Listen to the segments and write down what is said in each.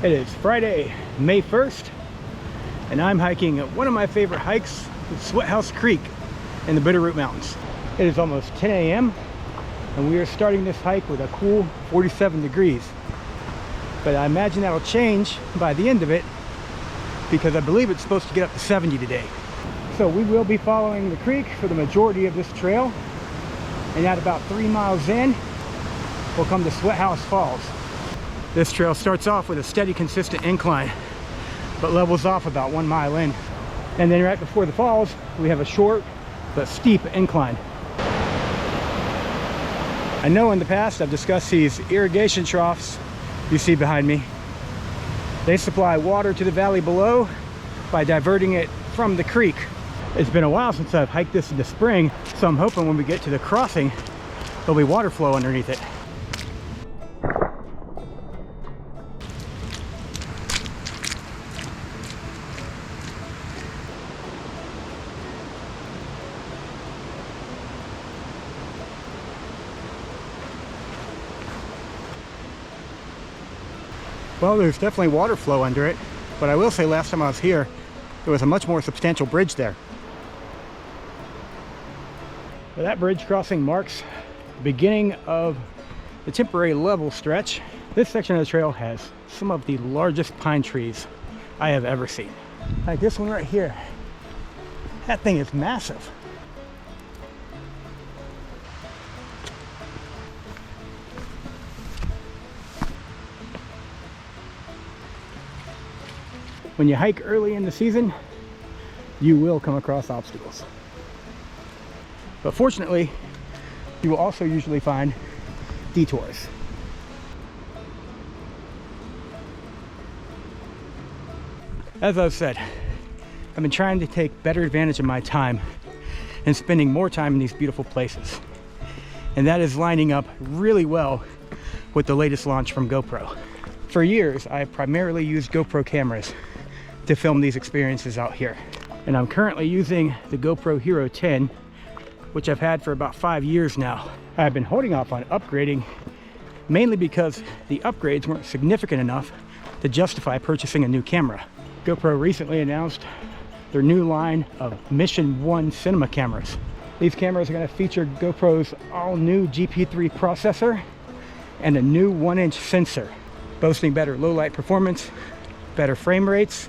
It is Friday, May 1st, and I'm hiking at one of my favorite hikes, Sweathouse Creek in the Bitterroot Mountains. It is almost 10 a.m. and we are starting this hike with a cool 47 degrees. But I imagine that'll change by the end of it because I believe it's supposed to get up to 70 today. So we will be following the creek for the majority of this trail, and at about 3 miles in, we'll come to Sweathouse Falls. This trail starts off with a steady, consistent incline, but levels off about 1 mile in. And then right before the falls, we have a short but steep incline. I know in the past I've discussed these irrigation troughs you see behind me. They supply water to the valley below by diverting it from the creek. It's been a while since I've hiked this in the spring, so I'm hoping when we get to the crossing, there'll be water flow underneath it. Well, there's definitely water flow under it, but I will say last time I was here, there was a much more substantial bridge there. Well, that bridge crossing marks the beginning of the temporary level stretch. This section of the trail has some of the largest pine trees I have ever seen. Like this one right here. That thing is massive. When you hike early in the season, you will come across obstacles. But fortunately, you will also usually find detours. As I've said, I've been trying to take better advantage of my time and spending more time in these beautiful places. And that is lining up really well with the latest launch from Gopro. For years, I primarily used GoPro cameras to film these experiences out here. And I'm currently using the GoPro Hero 10, which I've had for about 5 years now. I've been holding off on upgrading mainly because the upgrades weren't significant enough to justify purchasing a new camera. GoPro recently announced their new line of Mission 1 cinema cameras. These cameras are going to feature GoPro's all-new GP3 processor and a new 1-inch sensor, boasting better low-light performance, better frame rates,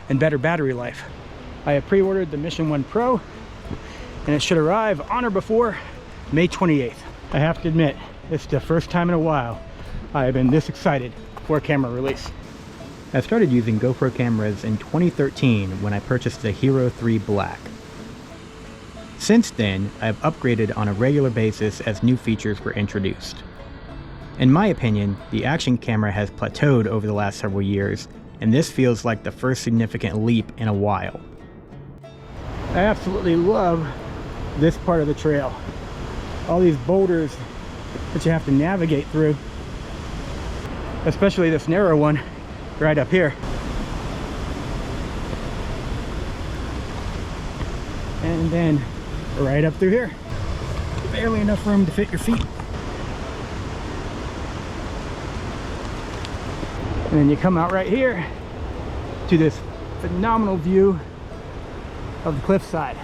and better battery life. I have pre-ordered the Mission 1 Pro, and it should arrive on or before May 28th. I have to admit, it's the first time in a while I have been this excited for a camera release. I started using GoPro cameras in 2013 when I purchased the Hero 3 Black. Since then, I've upgraded on a regular basis as new features were introduced. In my opinion, the action camera has plateaued over the last several years, and this feels like the first significant leap in a while. I absolutely love this part of the trail. All these boulders that you have to navigate through, especially this narrow one right up here. And then right up through here. Barely enough room to fit your feet. And then you come out right here to this phenomenal view of the cliffside.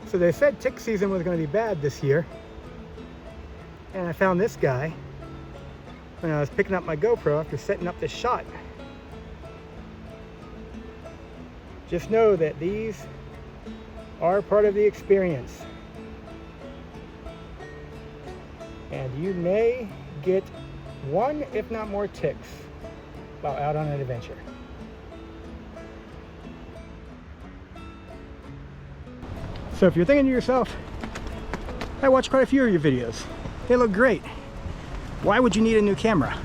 So they said tick season was going to be bad this year, and I found this guy when I was picking up my GoPro after setting up this shot. Just know that these are part of the experience, and you may get one, if not more, ticks while out on an adventure. So if you're thinking to yourself, I watched quite a few of your videos, they look great, why would you need a new camera?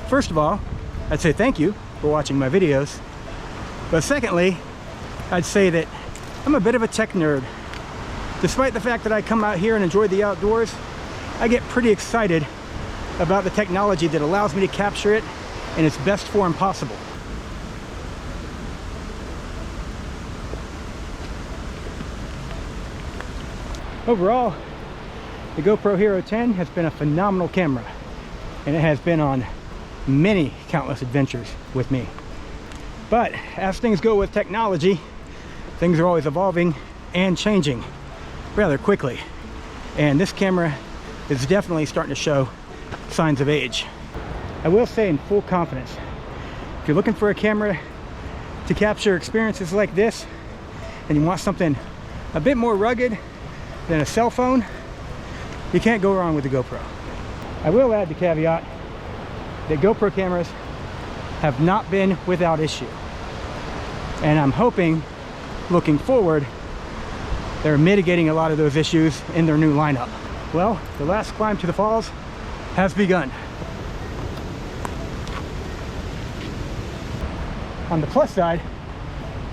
First of all, I'd say thank you for watching my videos, but secondly, I'd say that I'm a bit of a tech nerd. Despite the fact that I come out here and enjoy the outdoors, I get pretty excited about the technology that allows me to capture it in its best form possible. Overall, the GoPro Hero 10 has been a phenomenal camera. and it has been on many countless adventures with me. But as things go with technology, things are always evolving and changing rather quickly. And this camera is definitely starting to show signs of age. I will say in full confidence, if you're looking for a camera to capture experiences like this, and you want something a bit more rugged than a cell phone, you can't go wrong with the GoPro. I will add the caveat that GoPro cameras have not been without issue. And I'm hoping, looking forward, they're mitigating a lot of those issues in their new lineup. Well, the last climb to the falls has begun. On the plus side,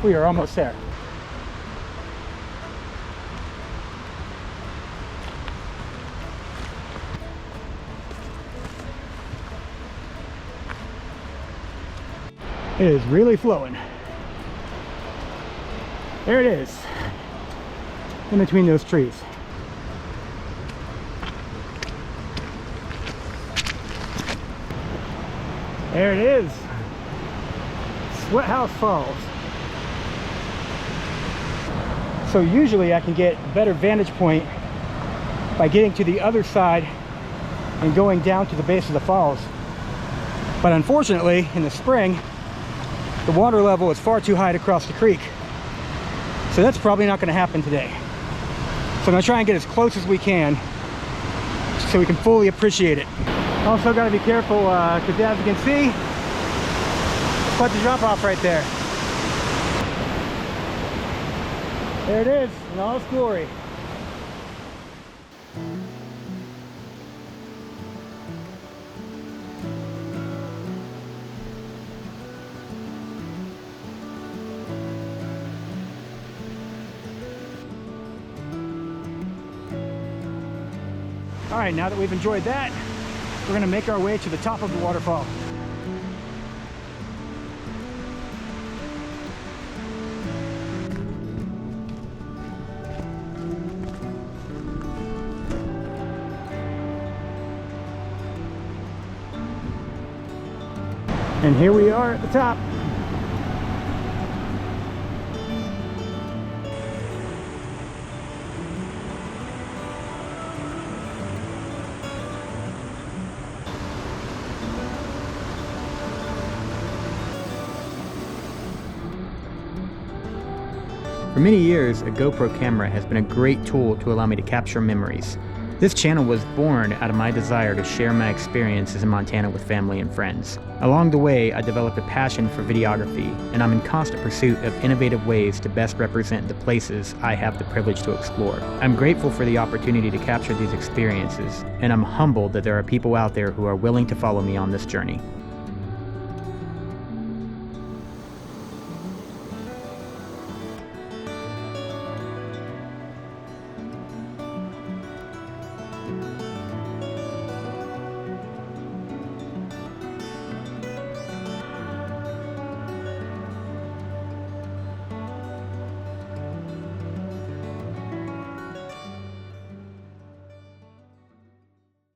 we are almost there. It is really flowing. There it is, in between those trees. There it is, Sweathouse Falls. So usually I can get a better vantage point by getting to the other side and going down to the base of the falls. But unfortunately, in the spring, the water level is far too high to cross the creek. So that's probably not going to happen today. So I'm going to try and get as close as we can so we can fully appreciate it. Also got to be careful because as you can see, quite the drop off right there. There it is in all its glory. All right, now that we've enjoyed that, we're gonna make our way to the top of the waterfall. And here we are at the top. For many years, a GoPro camera has been a great tool to allow me to capture memories. This channel was born out of my desire to share my experiences in Montana with family and friends. Along the way, I developed a passion for videography, and I'm in constant pursuit of innovative ways to best represent the places I have the privilege to explore. I'm grateful for the opportunity to capture these experiences, and I'm humbled that there are people out there who are willing to follow me on this journey.